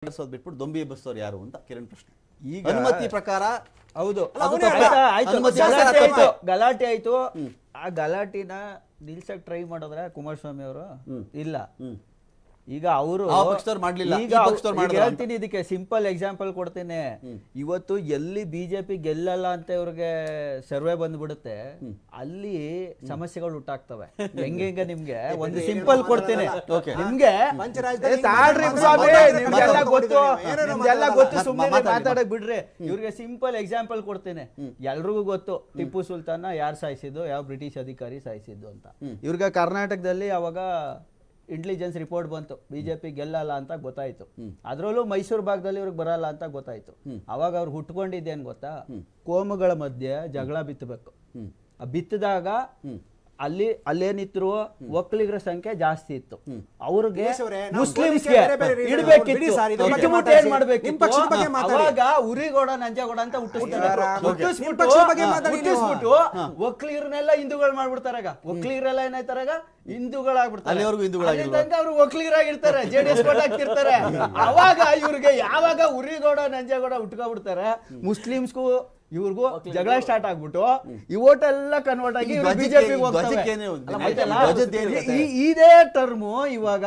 ನಡೆಸೋದು ಬಿಟ್ಬಿಟ್ಟು ದೊಂಬಿ ಎಬ್ಬಿಸೋರು ಯಾರು ಅಂತ ಕಿರಣ್ ಪ್ರಶ್ನೆ. ಈಗ ಅನುಮತಿ ಪ್ರಕಾರ ಹೌದು ಗಲಾಟೆ ಆಯ್ತು. ಆ ಗಲಾಟಿನ ನಿಲ್ಸಕ್ ಟ್ರೈ ಮಾಡಿದ್ರೆ ಕುಮಾರಸ್ವಾಮಿ ಅವರು ಇಲ್ಲ. ಈಗ ಅವರು ಹೇಳ್ತೀನಿ, ಇದಕ್ಕೆ ಸಿಂಪಲ್ ಎಕ್ಸಾಂಪಲ್ ಕೊಡ್ತೇನೆ. ಇವತ್ತು ಎಲ್ಲಿ ಬಿಜೆಪಿ ಗೆಲ್ಲಲ್ಲ ಅಂತ ಇವ್ರಿಗೆ ಸರ್ವೆ ಬಂದ್ಬಿಡುತ್ತೆ, ಅಲ್ಲಿ ಸಮಸ್ಯೆಗಳು ಹುಟ್ಟಾಗ್ತವೆ. ಹೆಂಗೆ ನಿಮ್ಗೆ ಒಂದು ಸಿಂಪಲ್ ಕೊಡ್ತೇನೆ. ನಿಮ್ಗೆ ಗೊತ್ತು, ಸುಮ್ಮನೆ ಮಾತಾಡಕ್ ಬಿಡ್ರಿ. ಇವ್ರಿಗೆ ಸಿಂಪಲ್ ಎಕ್ಸಾಂಪಲ್ ಕೊಡ್ತೇನೆ. ಎಲ್ರಿಗೂ ಗೊತ್ತು ಟಿಪ್ಪು ಸುಲ್ತಾನ ಯಾರು ಸಾಯಿಸಿದ್ದು, ಯಾವ ಬ್ರಿಟಿಷ್ ಅಧಿಕಾರಿ ಸಾಯಿಸಿದ್ದು ಅಂತ. ಇವ್ರಿಗೆ ಕರ್ನಾಟಕದಲ್ಲಿ ಅವಾಗ ಇಂಟೆಲಿಜೆನ್ಸ್ ರಿಪೋರ್ಟ್ ಬಂತು, ಬಿಜೆಪಿ ಗೆಲ್ಲಲ್ಲ ಅಂತ ಗೊತ್ತಾಯ್ತು. ಅದ್ರಲ್ಲೂ ಮೈಸೂರು ಭಾಗದಲ್ಲಿ ಇವ್ರಿಗೆ ಬರಲ್ಲ ಅಂತ ಗೊತ್ತಾಯ್ತು. ಅವಾಗ ಅವ್ರು ಹುಟ್ಕೊಂಡಿದ್ದೇನ್ ಗೊತ್ತಾ, ಕೋಮುಗಳ ಮಧ್ಯೆ ಜಗಳ ಬಿತ್ತಬೇಕು. ಬಿತ್ತಿದಾಗ ಅಲ್ಲೇನಿದ್ರು ಒಕ್ಕಲಿಗರ ಸಂಖ್ಯೆ ಜಾಸ್ತಿ ಇತ್ತು. ಅವ್ರಿಗೆ ಮುಸ್ಲಿಮ್ಸ್ಗೆ ಇಡ್ಬೇಕಿತ್ತು. ಅವಾಗ ಉರಿಗೌಡ ನಂಜೇಗೌಡ ಅಂತ ಹುಟ್ಟಿಸ್ಬಿಟ್ಟು ಒಕ್ಕಲಿಗರನ್ನೆಲ್ಲ ಹಿಂದೂಗಳು ಮಾಡ್ಬಿಡ್ತಾರಾಗ. ಒಕ್ಕಲಿಗರೆಲ್ಲ ಏನಾಯ್ತಾರಾಗ ಹಿಂದೂಗಳಾಗ್ಬಿಡ್ತಾರೆ. ಅವ್ರು ಒಕ್ಕಲಿಗರಾಗಿರ್ತಾರೆ, JDS ಕೋಟ್ ಹಾಕ್ತಿರ್ತಾರೆ. ಅವಾಗ ಇವ್ರಿಗೆ ಯಾವಾಗ ಉರಿಗೌಡ ನಂಜೇಗೌಡ ಉಟ್ಕೊಬಿಡ್ತಾರೆ, ಮುಸ್ಲಿಮ್ಸ್ಗೂ ಇವ್ರಿಗೂ ಜಗಳ ಸ್ಟಾರ್ಟ್ ಆಗ್ಬಿಟ್ಟು ಈ ಓಟ್ ಎಲ್ಲ ಕನ್ವರ್ಟ್ ಆಗಿ ಬಿಜೆಪಿಗೆ ಇದೇ ಟರ್ಮು. ಇವಾಗ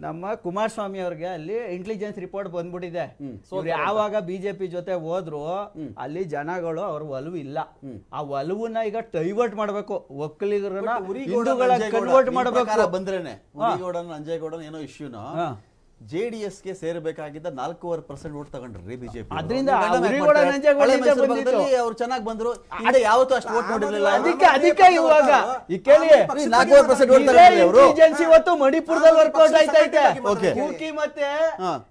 ನಮ್ಮ ಕುಮಾರಸ್ವಾಮಿ ಅವ್ರಿಗೆ ಅಲ್ಲಿ ಇಂಟೆಲಿಜೆನ್ಸ್ ರಿಪೋರ್ಟ್ ಬಂದ್ಬಿಟ್ಟಿದೆ. ಯಾವಾಗ ಬಿಜೆಪಿ ಜೊತೆ ಹೋದ್ರು ಅಲ್ಲಿ ಜನಗಳು ಅವ್ರ ಒಲವು ಇಲ್ಲ. ಆ ಒಲವನ್ನ ಈಗ ಡೈವರ್ಟ್ ಮಾಡ್ಬೇಕು, ಒಕ್ಕಲಿಗರನ್ನ ಹಿಂದೂಗಳ ಕನ್ವರ್ಟ್ ಮಾಡ್ಬೇಕು. ಬಂದ್ರೇನೆ ನಂಜೇಗೌಡ ಏನೋ ಇಶ್ಯೂನ JDSಗೆ ಸೇರಬೇಕಾಗಿದ್ದ 4.5% ಓಟ್ ತಗೊಂಡ್ರಿ ಬಿಜೆಪಿ. ಅದರಿಂದ ಅವ್ರು ಚೆನ್ನಾಗಿ ಬಂದ್ರು, ಯಾವತ್ತೂ ಅಷ್ಟು ಓಟ್ ನೋಡಿರ್ಲಿಲ್ಲ. ಅದಕ್ಕೆ ಇವಾಗ ಈ ಕೇಳಿ 4% ಇವತ್ತು ಮಣಿಪುರದಲ್ಲಿ ವರ್ಕೌಟ್ ಆಯ್ತೈತೆ. ಕೂಕಿ ಮತ್ತೆ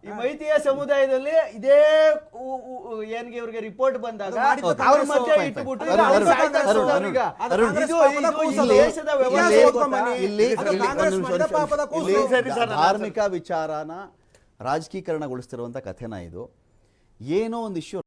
ಈ ಮೈತಿಯ ಸಮುದಾಯದಲ್ಲಿ ಇದೇ ಏನ್ಗೆ ಇವ್ರಿಗೆ ರಿಪೋರ್ಟ್ ಬಂದಾಗ ಅವ್ರ ಮತ್ತೆ ಇಟ್ಬಿಟ್ಟು ಧಾರ್ಮಿಕ ವಿಚಾರನ ರಾಜಕೀಕರಣಗೊಳಿಸ್ತಿರುವಂತ ಕಥೆನ ಇದು. ಏನೋ ಒಂದು ಇಶ್ಯೂ